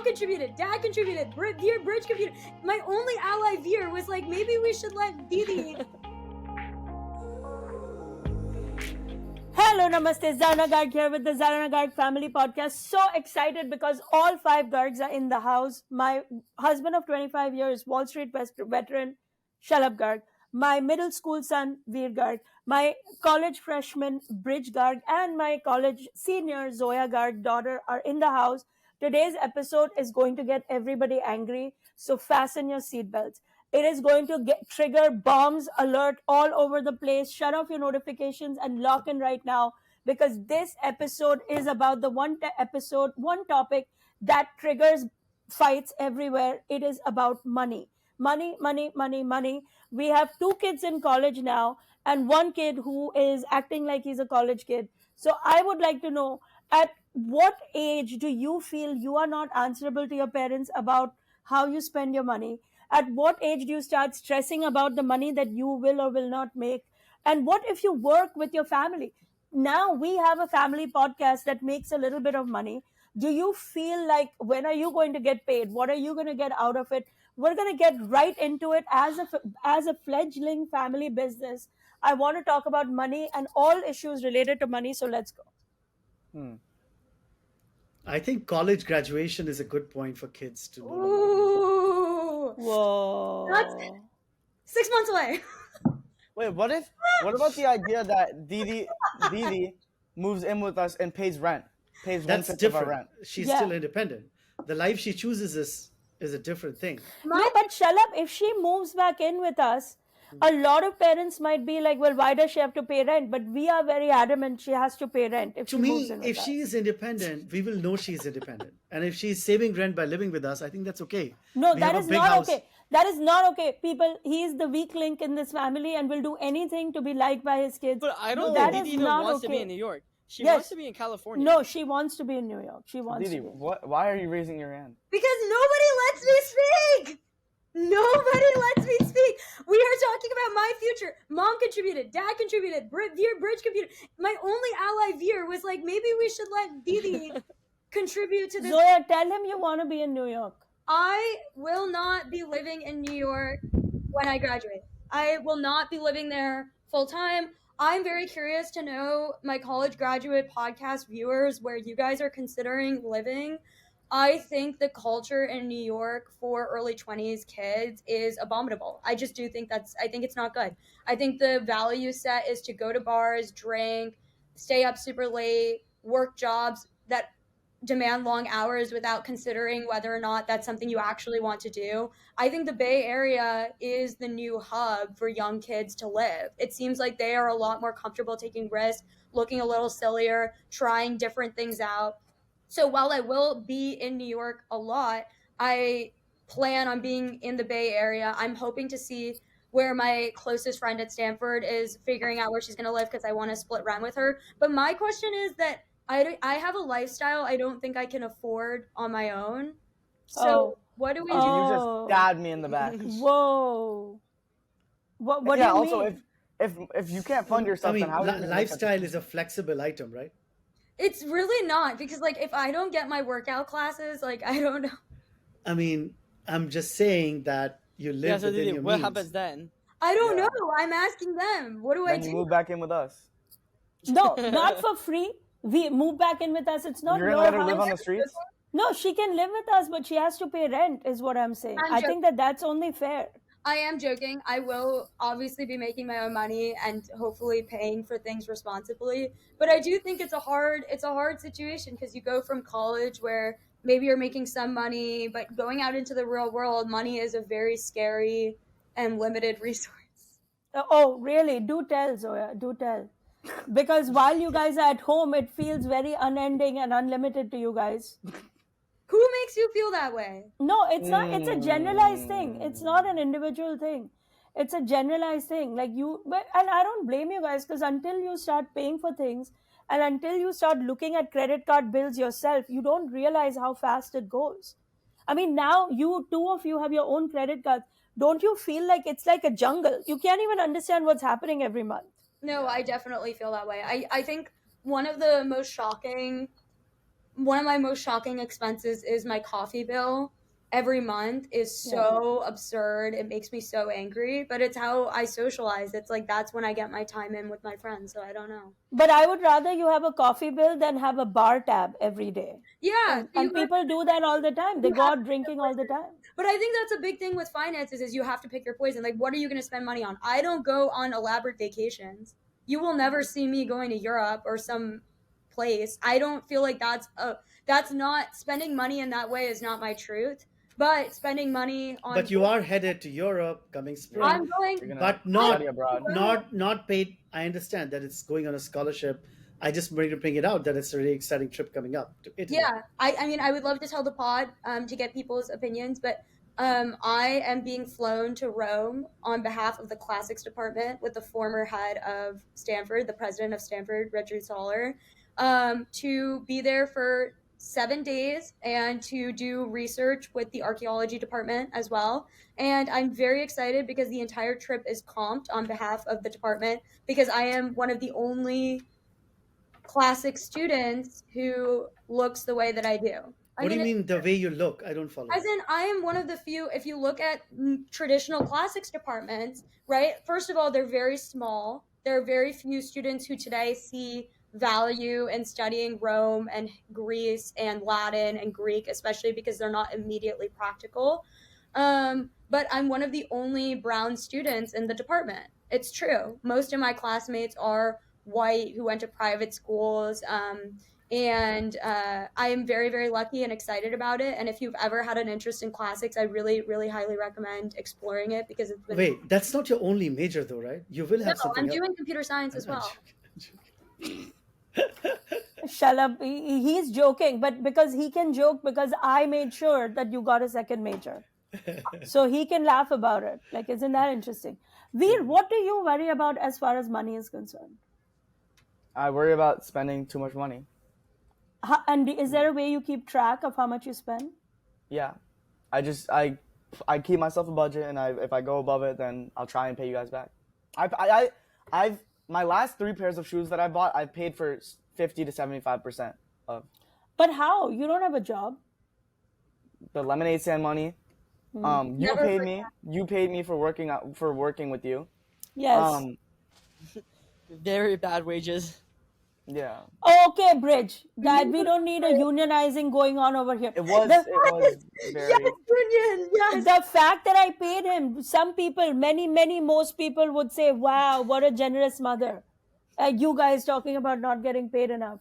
contributed, dad contributed, Veer Bridge contributed. My only ally Veer was like, maybe we should let Didi. Hello, namaste. Zarna Garg here with the Zarna Garg Family Podcast. So excited because all 5 Gargs are in the house. My husband of 25 years, Wall Street veteran, Shalabh Garg. My middle school son, Veer Garg. My college freshman, Bridge Garg. And my college senior, Zoya Garg, daughter, are in the house. Today's episode is going to get everybody angry, so fasten your seatbelts. It is going to trigger bombs alert all over the place. Shut off your notifications and lock in right now, because this episode is about the one topic that triggers fights everywhere. It is about money. Money, money, money, money. We have 2 kids in college now and 1 kid who is acting like he's a college kid. So I would like to know, at what age do you feel you are not answerable to your parents about how you spend your money? At what age do you start stressing about the money that you will or will not make? And what if you work with your family? Now we have a family podcast that makes a little bit of money. Do you feel like, when are you going to get paid? What are you going to get out of it? We're going to get right into it. As a fledgling family business, I want to talk about money and all issues related to money. So let's go. I think college graduation is a good point for kids to know. Ooh. Whoa. That's 6 months away. Wait, what about the idea that Didi moves in with us and pays rent? That's 1/5 different. of our rent. She's still independent. The life she chooses is a different thing. No, but Shalabh, if she moves back in with us, a lot of parents might be like, well, why does she have to pay rent? But we are very adamant she has to pay rent if To she me, moves in with if us. she is independent, we will know she's independent. And if she's saving rent by living with us, I think that's okay. No, We that have a is big not house. okay. That is not okay. People, he is the weak link in this family and will do anything to be liked by his kids. But I don't That think is Didi even not wants to be okay. in New York. She Yes. wants to be in California. No, she wants to be in New York. She wants Didi, to be. why are you raising your hand? Because nobody lets me speak. Nobody lets me speak. We are talking about my future. Mom contributed, dad contributed, Veer Bridge contributed. My only ally Veer was like, maybe we should let Didi contribute to this. Zoya, tell him you want to be in New York. I will not be living in New York when I graduate. I will not be living there full time. I'm very curious to know, my college graduate podcast viewers, where you guys are considering living. I think the culture in New York for early 20s kids is abominable. I just do think I think it's not good. I think the value set is to go to bars, drink, stay up super late, work jobs that demand long hours without considering whether or not that's something you actually want to do. I think the Bay Area is the new hub for young kids to live. It seems like they are a lot more comfortable taking risks, looking a little sillier, trying different things out. So while I will be in New York a lot, I plan on being in the Bay Area. I'm hoping to see where my closest friend at Stanford is figuring out where she's going to live, because I want to split rent with her. But my question is that I have a lifestyle I don't think I can afford on my own. So what do we do? You just stabbed me in the back. Whoa. What do you also, mean? if you can't fund yourself, I mean, then how are you gonna make lifestyle is a flexible item, right? It's really not, because like if I don't get my workout classes, like I don't know. I mean, I'm just saying that you live Yeah, so within Didi, your what means. happens then? I don't know. I'm asking them. What do I Then do? you move back in with us. No, not for free. We move back in with us. It's not You're your gonna let her house. live on the streets? No, she can live with us, but she has to pay rent, is what I'm saying. I think that's only fair. I am joking. I will obviously be making my own money and hopefully paying for things responsibly. But I do think it's a hard situation, because you go from college where maybe you're making some money, but going out into the real world, money is a very scary and limited resource. Oh, really? Do tell, Zoya. Do tell. Because while you guys are at home, it feels very unending and unlimited to you guys. Who makes you feel that way? No, it's not. It's a generalized thing. It's not an individual thing. It's a generalized thing. Like and I don't blame you guys, because until you start paying for things and until you start looking at credit card bills yourself, you don't realize how fast it goes. I mean, now two of you have your own credit cards. Don't you feel like it's like a jungle? You can't even understand what's happening every month. No, I definitely feel that way. I think one of the most shocking one of my most shocking expenses is my coffee bill every month is so absurd. It makes me so angry, but it's how I socialize. It's like that's when I get my time in with my friends, so I don't know. But I would rather you have a coffee bill than have a bar tab every day. Yeah, And people do that all the time. They You go have out drinking all the time. But I think that's a big thing with finances is you have to pick your poison. Like, what are you going to spend money on? I don't go on elaborate vacations. You will never see me going to Europe or some place. I don't feel like that's not spending money in that way is not my truth. But spending money on But you are headed to Europe coming spring. I'm going You're gonna But not study abroad. not paid. I understand that it's going on a scholarship. I just wanted to bring it out that it's a really exciting trip coming up to Italy. Yeah, I mean, I would love to tell the pod to get people's opinions, but I am being flown to Rome on behalf of the classics department with the former head of Stanford, the president of Stanford, Richard Soller, to be there for 7 days and to do research with the archaeology department as well. And I'm very excited because the entire trip is comped on behalf of the department because I am one of the only classic students who looks the way that I do. What do you mean the way you look? I don't follow. As in, I am one of the few, if you look at traditional classics departments, right? First of all, they're very small. There are very few students who today see value in studying Rome and Greece and Latin and Greek, especially because they're not immediately practical. But I'm one of the only brown students in the department. It's true. Most of my classmates are white who went to private schools. And I am very, very lucky and excited about it. And if you've ever had an interest in classics, I really, really highly recommend exploring it because it's been. Wait, that's not your only major though, right? You will have No, something I'm else. doing computer science as I'm well. joking. Shut up. He's joking, but because he can joke because I made sure that you got a second major. So he can laugh about it. Like, isn't that interesting? Veer, what do you worry about as far as money is concerned? I worry about spending too much money. And is there a way you keep track of how much you spend? Yeah, I keep myself a budget, and if I go above it, then I'll try and pay you guys back. I've my last 3 pairs of shoes that I bought, I've paid for 50 to 75% of. But how? You don't have a job. The lemonade stand money. You paid me for working with you. Yes. Very bad wages. Yeah. Okay, Bridge. That we don't need a unionizing going on over here. It was very. Yes, union. Yes. The fact that I paid him, some people, most people would say, wow, what a generous mother. You guys talking about not getting paid enough.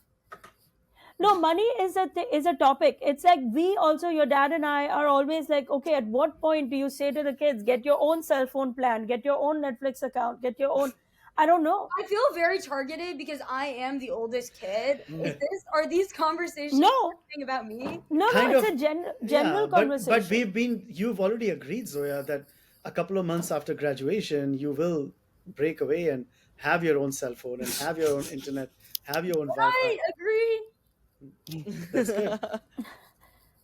No, money is a topic. It's like your dad and I are always like, okay, at what point do you say to the kids, get your own cell phone plan, get your own Netflix account, get your own, I don't know. I feel very targeted because I am the oldest kid. Are these conversations about me? No, it's a general conversation. But you've already agreed, Zoya, that a couple of months after graduation, you will break away and have your own cell phone and have your own internet, have your own Wi-Fi. I agree. That's good.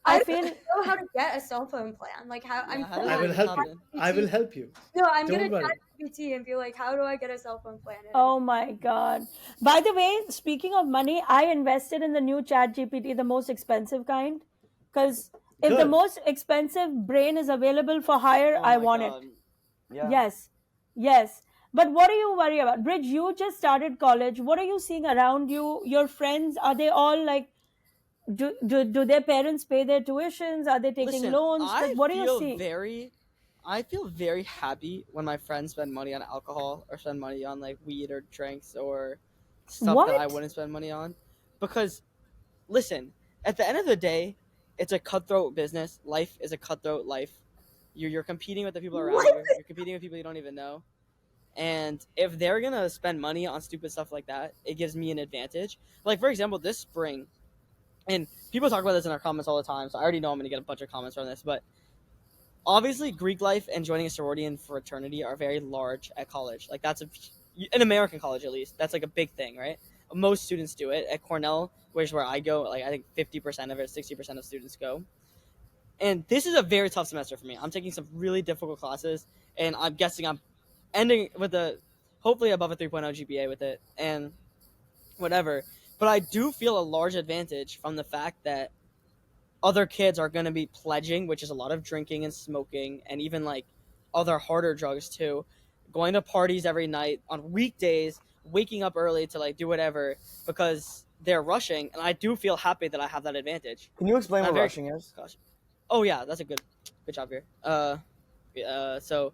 I feel don't know how to get a cell phone plan. Like how I'm. how does I will that help you. happen? I will help you. No, I'm Don't gonna worry. chat GPT and be like, how do I get a cell phone plan? Oh my God. By the way, speaking of money, I invested in the new Chat GPT, the most expensive kind. Because if the Good. most expensive brain is available for hire, Oh I my want God. it. Yeah. Yes. But what do you worry about? Bridge, you just started college. What are you seeing around you? Your friends, are they all like, do their parents pay their tuitions? Are they taking Listen, loans? Like, what are you seeing? I feel very happy when my friends spend money on alcohol or spend money on like weed or drinks or stuff that I What? wouldn't spend money on. Because, listen, at the end of the day, it's a cutthroat business. Life is a cutthroat life. You're competing with the people around you. You're competing with people you don't even know. And if they're gonna spend money on stupid stuff like that, it gives me an advantage. Like, for example, this spring, and people talk about this in our comments all the time, so I already know I'm gonna get a bunch of comments from this, but obviously Greek life and joining a sorority and fraternity are very large at college. Like, that's an American college, at least, that's like a big thing, right? Most students do it. At Cornell, which is where I go, like I think 50% of it, 60% of students go. And this is a very tough semester for me. I'm taking some really difficult classes, and I'm guessing I'm ending with hopefully above a 3.0 GPA with it, and whatever. But I do feel a large advantage from the fact that other kids are going to be pledging, which is a lot of drinking and smoking, and even like other harder drugs too, going to parties every night on weekdays, waking up early to like do whatever because they're rushing, and I do feel happy that I have that advantage. Can you explain I'm what very rushing is? cautious. Oh yeah, that's a good job here. So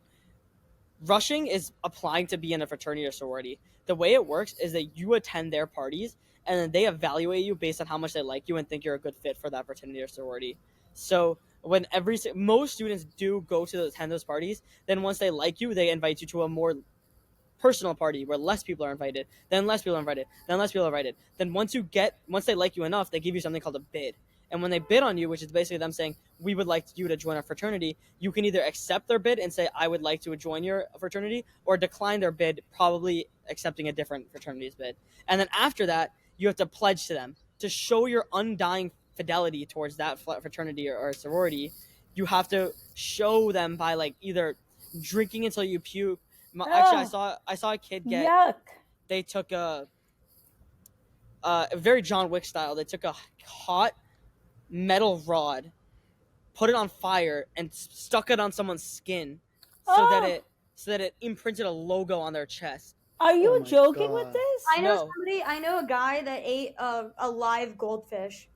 rushing is applying to be in a fraternity or sorority. The way it works is that you attend their parties and then they evaluate you based on how much they like you and think you're a good fit for that fraternity or sorority. So when most students do go to attend those parties, then once they like you, they invite you to a more personal party where less people are invited, then less people are invited, then less people are invited. Then once they like you enough, they give you something called a bid. And when they bid on you, which is basically them saying, we would like you to join our fraternity, you can either accept their bid and say, I would like to join your fraternity, or decline their bid, probably accepting a different fraternity's bid. And then after that, you have to pledge to them to show your undying fidelity towards that fraternity or sorority. You have to show them by like either drinking until you puke. Actually, I saw a kid get. Yuck. They took a very John Wick style. They took a hot metal rod, put it on fire, and stuck it on someone's skin, so that it imprinted a logo on their chest. Are you Oh my joking God. with this? I know a guy that ate a live goldfish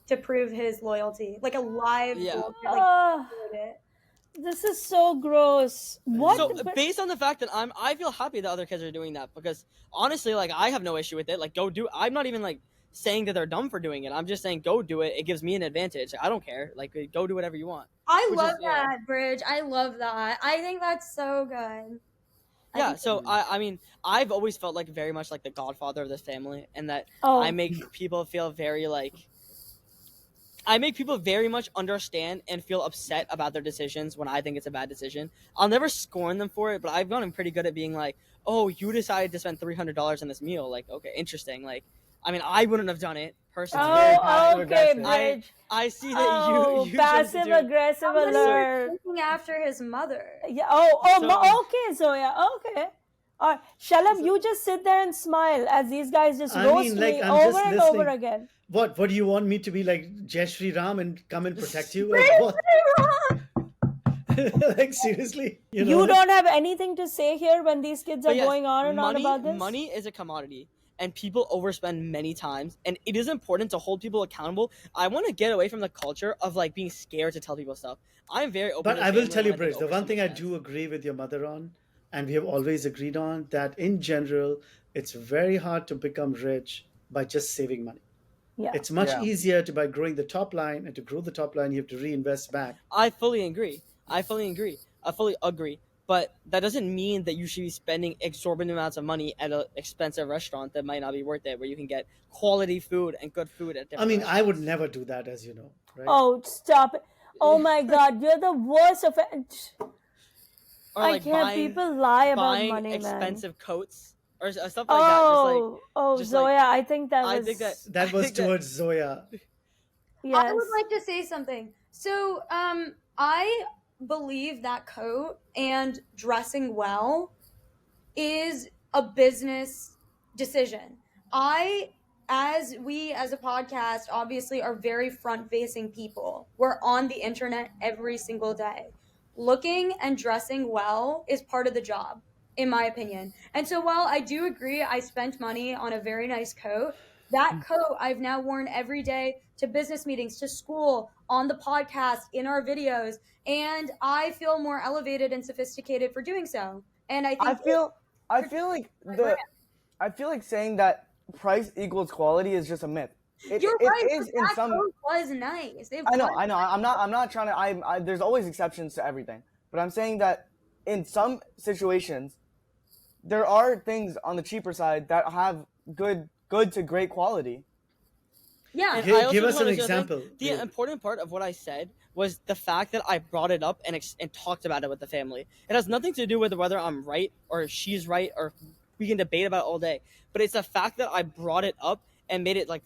to prove his loyalty. Like a live goldfish. Like, Ah, this is so gross. What? So based on the fact that I feel happy that other kids are doing that, because honestly, like, I have no issue with it. Like, go do. I'm not even like saying that they're dumb for doing it. I'm just saying go do it. It gives me an advantage. I don't care. Like, go do whatever you want. I love that, Bridge. I love that. I think that's so good. Yeah, so I mean, I've always felt like very much like the godfather of this family, and that Oh. I make people feel very like I make people very much understand and feel upset about their decisions when I think it's a bad decision. I'll never scorn them for it, but I've gotten pretty good at being like, "Oh, you decided to spend $300 on this meal. Like, okay, interesting. Like, I mean, I wouldn't have done it personally. Oh, okay, aggressive. Bridge. I see that you chose to passive do- aggressive alert. Looking after his mother. Yeah. So- Okay, Zoya. Okay. All right, Shalab, you just sit there and smile as these guys just I roast mean, like, me I'm over just and over listening. again. What do you want me to be like Jai Shri Ram and come and protect you? Like what? Like seriously? You don't have anything to say here when these kids are But yes, going on and on about this? Money is a commodity, and people overspend many times, and it is important to hold people accountable. I want to get away from the culture of like being scared to tell people stuff. I'm very open. But to I will family tell you, when I think Bridge, the one overspend thing I sense. do agree with your mother on, and we have always agreed on, that in general, it's very hard to become rich by just saving money. Yeah. It's much Yeah. easier to by growing the top line, and to grow the top line, you have to reinvest back. I fully agree. I fully agree. But that doesn't mean that you should be spending exorbitant amounts of money at an expensive restaurant that might not be worth it, where you can get quality food and good food at different I mean, I would restaurants. never do that, as you know, right? Oh, stop it. Oh my God, you're the worst offense. Or I like can't. People lie about buying money, man. expensive coats or stuff like that. just like Zoya, I think that I was. think that That I was think that- towards Zoya. Yes. I would like to say something. So, I believe that coat and dressing well is a business decision. As a podcast, obviously are very front facing people. We're on the internet every single day. Looking and dressing well is part of the job, in my opinion. And so while I do agree I spent money on a very nice coat, that coat I've now worn every day to business meetings, to school, on the podcast, in our videos, and I feel more elevated and sophisticated for doing so. And I think I feel like saying that price equals quality is just a myth. you're right. It is But in that some. coat was nice. I know. I'm not trying to. There's always exceptions to everything, but I'm saying that in some situations, there are things on the cheaper side that have good to great quality. Yeah. And Give- I also give just us an wanna say one thing. example. The Yeah. important part of what I said was the fact that I brought it up and talked about it with the family. It has nothing to do with whether I'm right or she's right, or we can debate about it all day. But it's the fact that I brought it up and made it like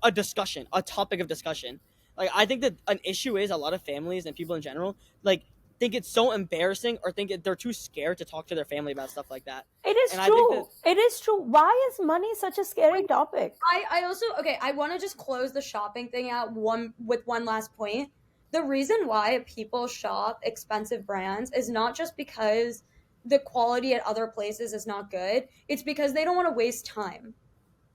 a discussion, a topic of discussion. Like, I think that an issue is a lot of families and people in general, like, think it's so embarrassing or they're too scared to talk to their family about stuff like that. It is And I think that true. It is true. Why is money such a scary topic? I also I want to just close the shopping thing out with one last point. The reason why people shop expensive brands is not just because the quality at other places is not good. It's because they don't want to waste time.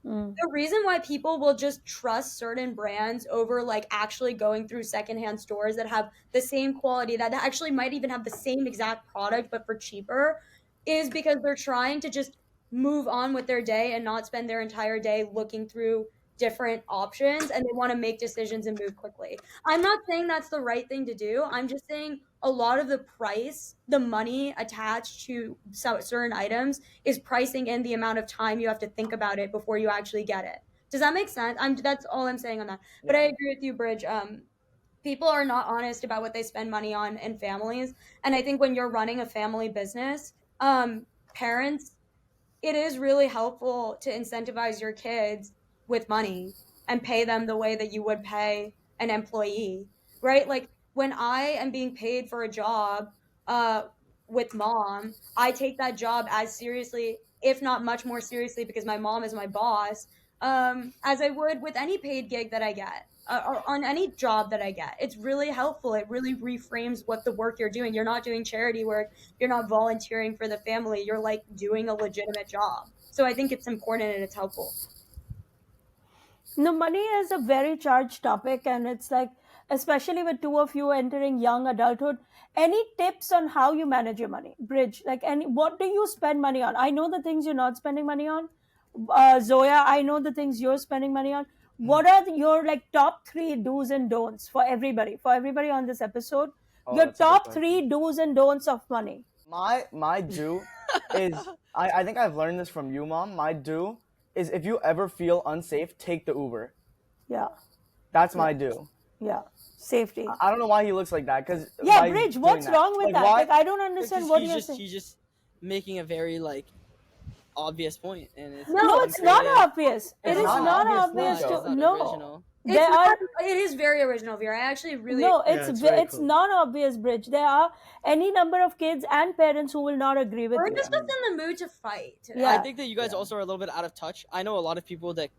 The reason why people will just trust certain brands over like actually going through secondhand stores that have the same quality, that actually might even have the same exact product but for cheaper, is because they're trying to just move on with their day and not spend their entire day looking through different options, and they want to make decisions and move quickly. I'm not saying that's the right thing to do. I'm just saying a lot of the price, the money attached to certain items is pricing in the amount of time you have to think about it before you actually get it. Does that make sense? That's all I'm saying on that. But I agree with you, Bridge. People are not honest about what they spend money on in families, and I think when you're running a family business, parents, it is really helpful to incentivize your kids with money and pay them the way that you would pay an employee, right? Like when I am being paid for a job uh, with mom, I take that job as seriously, if not much more seriously, because my mom is my boss, as I would with any paid gig that I get. Or on any job that I get. It's really helpful. It really reframes what the work you're doing. You're not doing charity work. You're not volunteering for the family. You're like doing a legitimate job. So I think it's important and it's helpful. No, money is a very charged topic, and it's like, especially with two of you entering young adulthood, any tips on how you manage your money? Bridge, like, any, what do you spend money on? I know the things you're not spending money on. Zoya, I know the things you're spending money on. What are your like top 3 do's and don'ts for everybody on this episode? Oh, Your that's a good top question. 3 do's and don'ts of money. My do is I think I've learned this from you, Mom. My do is if you ever feel unsafe, take the Uber. Yeah, That's my do. yeah, safety. I don't know why he looks like that. Cause Yeah, by Bridge, doing what's that. wrong with Like, that? why- Like, I don't understand because what you're saying. he's just making a very like obvious point, and it's No, it's not uncreative. obvious. It It's is not not obvious, obvious no. to It's not no. original. It's There are it is very original, Vera. I actually really no. Yeah, It's very it's cool. not obvious, Bridge. There are any number of kids and parents who will not agree with We're you. just in the mood to fight today. Yeah. I think that you guys also are a little bit out of touch. I know a lot of people that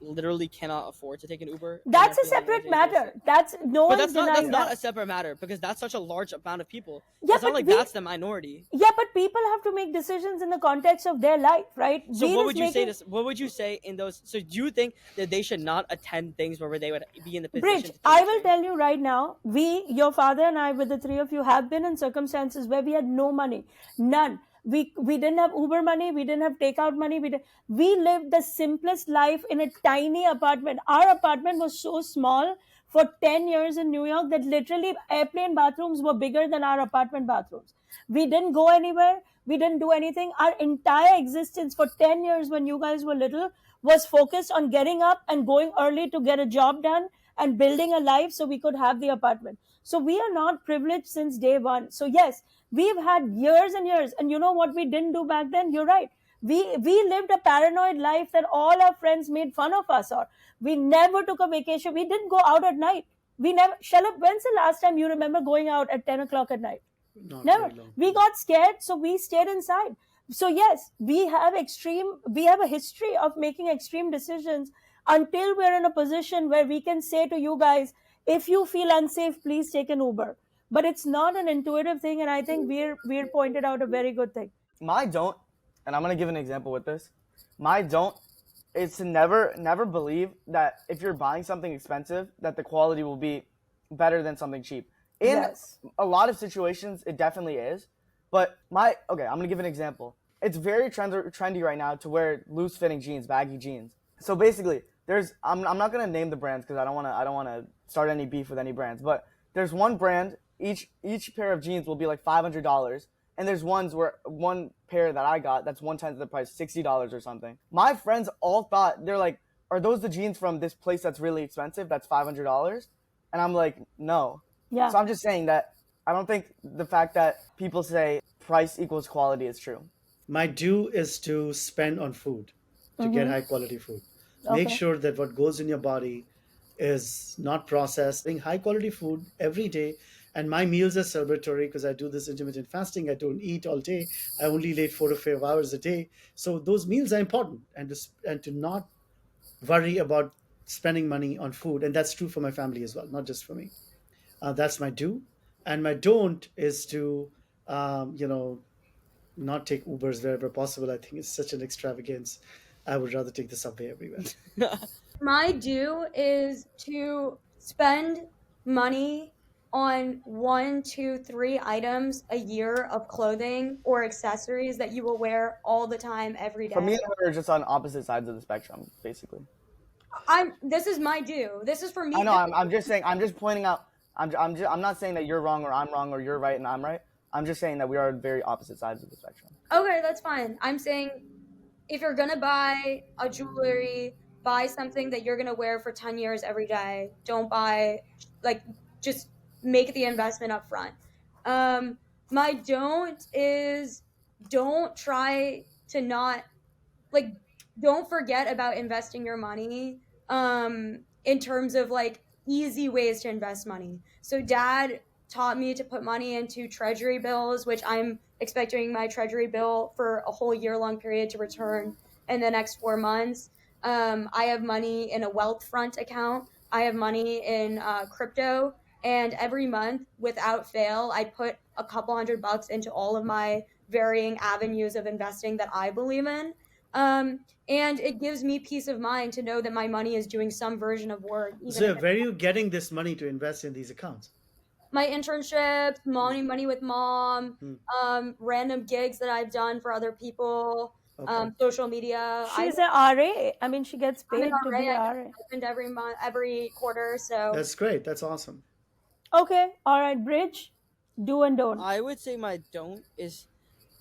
literally cannot afford to take an Uber. and That's are a feeling separate anxious. matter. That's no But one's that's denying not that. a separate matter because that's such a large amount of people. Yeah, It's not but like we- that's the minority. Yeah, but people have to make decisions in the context of their life, right? So We what just would you say making- to what would you say in those? So do you think that they should not attend things where they would be in the position? Bridge, to take I a will train? tell you right now, your father and I, with the 3 of you, have been in circumstances where we had no money, none. We didn't have Uber money, we didn't have takeout money. We lived the simplest life in a tiny apartment. Our apartment was so small for 10 years in New York that literally airplane bathrooms were bigger than our apartment bathrooms. We didn't go anywhere. We didn't do anything. Our entire existence for 10 years when you guys were little was focused on getting up and going early to get a job done and building a life so we could have the apartment. So we are not privileged since day one. So yes, we've had years and years. And you know what we didn't do back then? You're right. We lived a paranoid life that all our friends made fun of us, or we never took a vacation. We didn't go out at night. We never. Shalab, when's the last time you remember going out at 10 o'clock at night? Not Never. very long. We got scared, so we stayed inside. So yes, we have a history of making extreme decisions until we're in a position where we can say to you guys, if you feel unsafe, please take an Uber. But it's not an intuitive thing, and I think we're pointed out a very good thing. My don't, and I'm gonna give an example with this. My don't is to never believe that if you're buying something expensive, that the quality will be better than something cheap. In Yes. a lot of situations, it definitely is. But I'm gonna give an example. It's very trendy right now to wear loose-fitting jeans, baggy jeans. So basically, I'm not gonna name the brands because I don't wanna start any beef with any brands. But there's one brand, each pair of jeans will be like $500, and there's one pair that I got that's 1/10 of the price, $60 or something. My friends all thought, they're like, are those the jeans from this place that's really expensive? That's $500, and I'm like, no. Yeah. So I'm just saying that I don't think the fact that people say price equals quality is true. My do is to spend on food, to get high quality food. Make Okay. sure that what goes in your body is not processed. Eating high quality food every day And my meals are celebratory because I do this intermittent fasting. I don't eat all day. I only eat 4 to 5 hours a day. So those meals are important, and to not worry about spending money on food. And that's true for my family as well, not just for me. That's my do. And my don't is to, not take Ubers wherever possible. I think it's such an extravagance. I would rather take the subway everywhere. My do is to spend money on 1, 2, 3 items a year of clothing or accessories that you will wear all the time, every For me, day. we're just on opposite sides of the spectrum, basically. This is my do. This is for me. I know. I'm just saying. I'm just pointing out. I'm not saying that you're wrong or I'm wrong or you're right and I'm right. I'm just saying that we are very opposite sides of the spectrum. Okay, that's fine. I'm saying if you're gonna buy a jewelry, buy something that you're gonna wear for 10 years every day. Don't buy, like, just make the investment up front. Um, my don't is don't try to not, like, don't forget about investing your money in terms of like easy ways to invest money. So dad taught me to put money into treasury bills, which I'm expecting my treasury bill for a whole year long period to return in the next 4 months. I have money in a Wealthfront account. I have money in crypto, and every month without fail I put a couple $100 into all of my varying avenues of investing that I believe in. And it gives me peace of mind to know that my money is doing some version of work, even So if it's where are you getting this money to invest in these accounts? my internships, money with mom, Hmm. random gigs that I've done for other people, Okay. social media. She's an RA. I mean, she gets I'm an paid to RA. be I get RA. stipend every month, every quarter. So That's great. That's awesome. Okay, all right, Bridge, do and don't. I would say my don't is,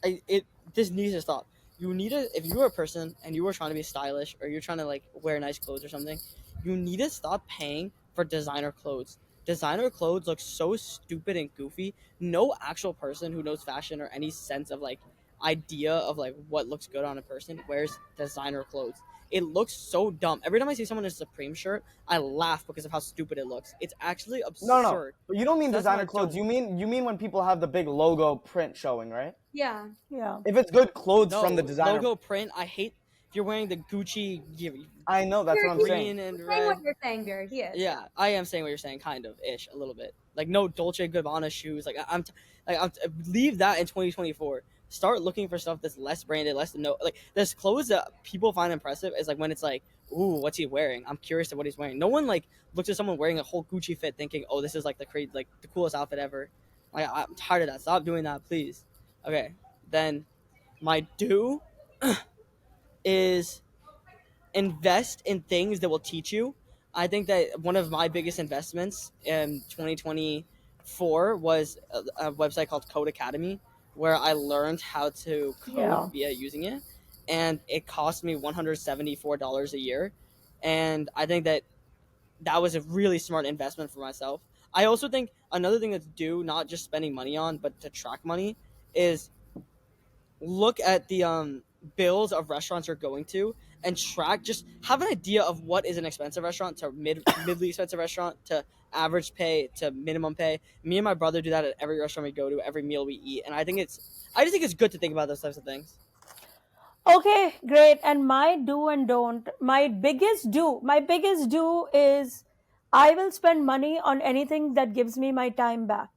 it this needs to stop. You need to, if you are a person and you are trying to be stylish or you're trying to like wear nice clothes or something, you need to stop paying for designer clothes. Designer clothes look so stupid and goofy. No actual person who knows fashion or any sense of like idea of like what looks good on a person wears designer clothes. It looks so dumb. Every time I see someone in a Supreme shirt, I laugh because of how stupid it looks. It's actually No. absurd. But you don't mean So that's my designer clothes. don't. You mean when people have the big logo print showing, right? yeah, Yeah. If it's good clothes No from the designer, logo print. I hate if you're wearing the Gucci I know that's what I'm saying. green and saying red. what you're saying, Beard. He is. Yeah, I am saying what you're saying, kind of ish, a little bit. Like no Dolce Gabbana shoes. Leave that in 2024. Start looking for stuff that's less branded, less no. Like there's clothes that people find impressive is like when it's like, ooh, what's he wearing? I'm curious to what he's wearing. No one like looks at someone wearing a whole Gucci fit thinking, oh, this is like the coolest outfit ever. Like I'm tired of that. Stop doing that, please. Okay, then my do is invest in things that will teach you. I think that one of my biggest investments in 2024 was a website called Code Academy, where I learned how to code Yeah. via using it, and it cost me $174 a year. And I think that that was a really smart investment for myself. I also think another thing that's due, not just spending money on, but to track money, is look at the bills of restaurants you're going to and track, just have an idea of what is an expensive restaurant to midly expensive restaurant to average pay to minimum pay. Me and my brother do that at every restaurant we go to, every meal we eat, and I just think it's good to think about those types of things. Okay, great. And my do and don't. My biggest do is I will spend money on anything that gives me my time back.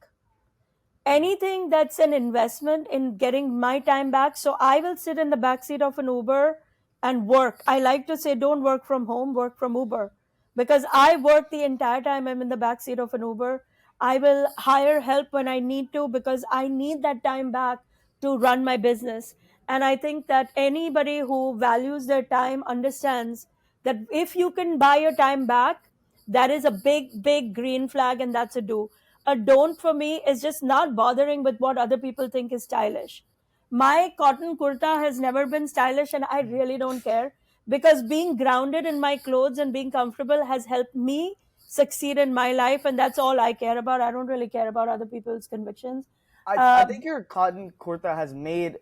Anything that's an investment in getting my time back. So I will sit in the back seat of an Uber and work. I like to say, don't work from home, work from Uber. Because I work the entire time I'm in the back seat of an Uber. I will hire help when I need to because I need that time back to run my business. And I think that anybody who values their time understands that if you can buy your time back, that is a big, big green flag, and that's a do. A don't for me is just not bothering with what other people think is stylish. My cotton kurta has never been stylish, and I really don't care because being grounded in my clothes and being comfortable has helped me succeed in my life, and that's all I care about. I don't really care about other people's convictions. I think your cotton kurta has made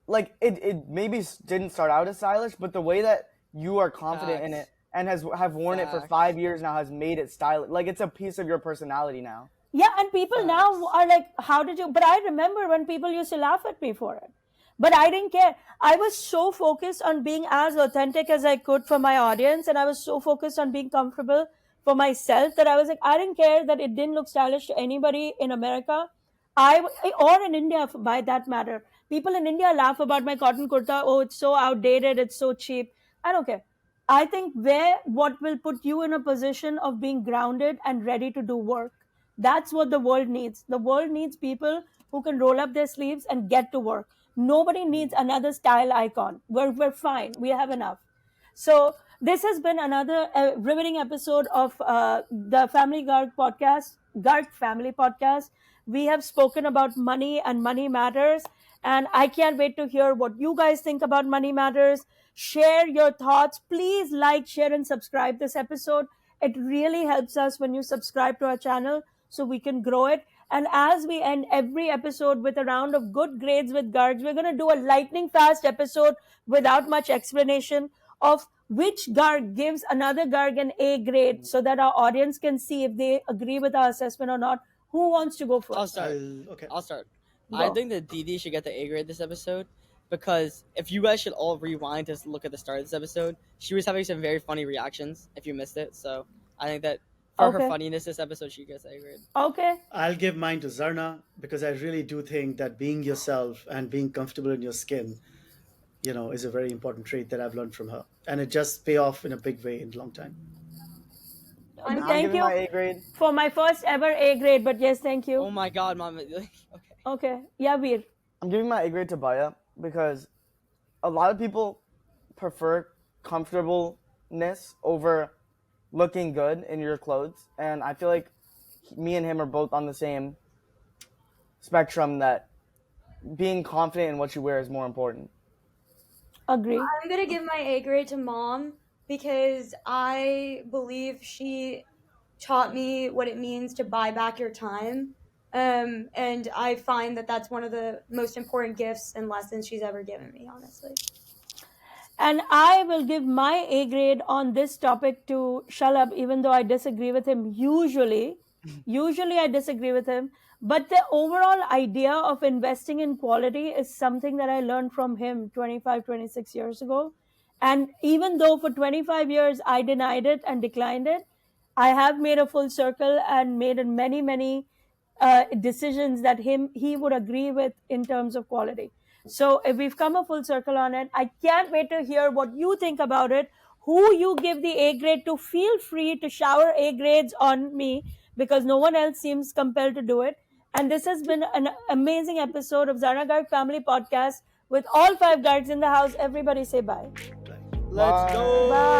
like it maybe didn't start out as stylish, but the way that you are confident in Facts. it and have worn it for Facts. 5 years now, has made it stylish. Like it's a piece of your personality now. Yeah, and people now Facts. are like, how did you? But I remember when people used to laugh at me for it. But I didn't care. I was so focused on being as authentic as I could for my audience, and I was so focused on being comfortable for myself that I was like, I didn't care that it didn't look stylish to anybody in America, or in India, by that matter. People in India laugh about my cotton kurta. Oh, it's so outdated. It's so cheap. I don't care. I think where what will put you in a position of being grounded and ready to do work. That's what the world needs. The world needs people who can roll up their sleeves and get to work. Nobody needs another style icon. We're fine. We have enough. So this has been another riveting episode of the Family Garg podcast, Garg Family Podcast. We have spoken about money and money matters, and I can't wait to hear what you guys think about money matters. Share your thoughts. Please like, share, and subscribe this episode. It really helps us when you subscribe to our channel so we can grow it. And as we end every episode with a round of good grades with Gargs, we're going to do a lightning fast episode without much explanation of which Garg gives another Garg an A grade so that our audience can see if they agree with our assessment or not. Who wants to go I'll first? start. Okay. I'll start. Go. I think that Didi should get the A grade this episode because if you guys should all rewind to look at the start of this episode, she was having some very funny reactions if you missed it. So I think that for her Okay. funniness this episode, she gets A grade. Okay. I'll give mine to Zarna because I really do think that being yourself and being comfortable in your skin, is a very important trait that I've learned from her, and it just pay off in a big way in a long time. And I'm thank giving you my A grade. for my first ever A grade, but yes, thank you. Oh my god, mom. Okay. Okay. Yeah, Veer. I'm giving my A grade to Baya because a lot of people prefer comfortableness over looking good in your clothes, and I feel like me and him are both on the same spectrum that being confident in what you wear is more important. Agree. I'm gonna give my A grade to mom because I believe she taught me what it means to buy back your time. And I find that that's one of the most important gifts and lessons she's ever given me, honestly. And I will give my A grade on this topic to Shalab, even though I disagree with him usually. Usually I disagree with him. But the overall idea of investing in quality is something that I learned from him 25, 26 years ago. And even though for 25 years I denied it and declined it, I have made a full circle and made many, many decisions that he would agree with in terms of quality. So if we've come a full circle on it, I can't wait to hear what you think about it. Who you give the A grade to, feel free to shower A grades on me because no one else seems compelled to do it. And this has been an amazing episode of Zarna Garg Family Podcast with all 5 Gargs in the house. Everybody say bye. Let's go. Bye.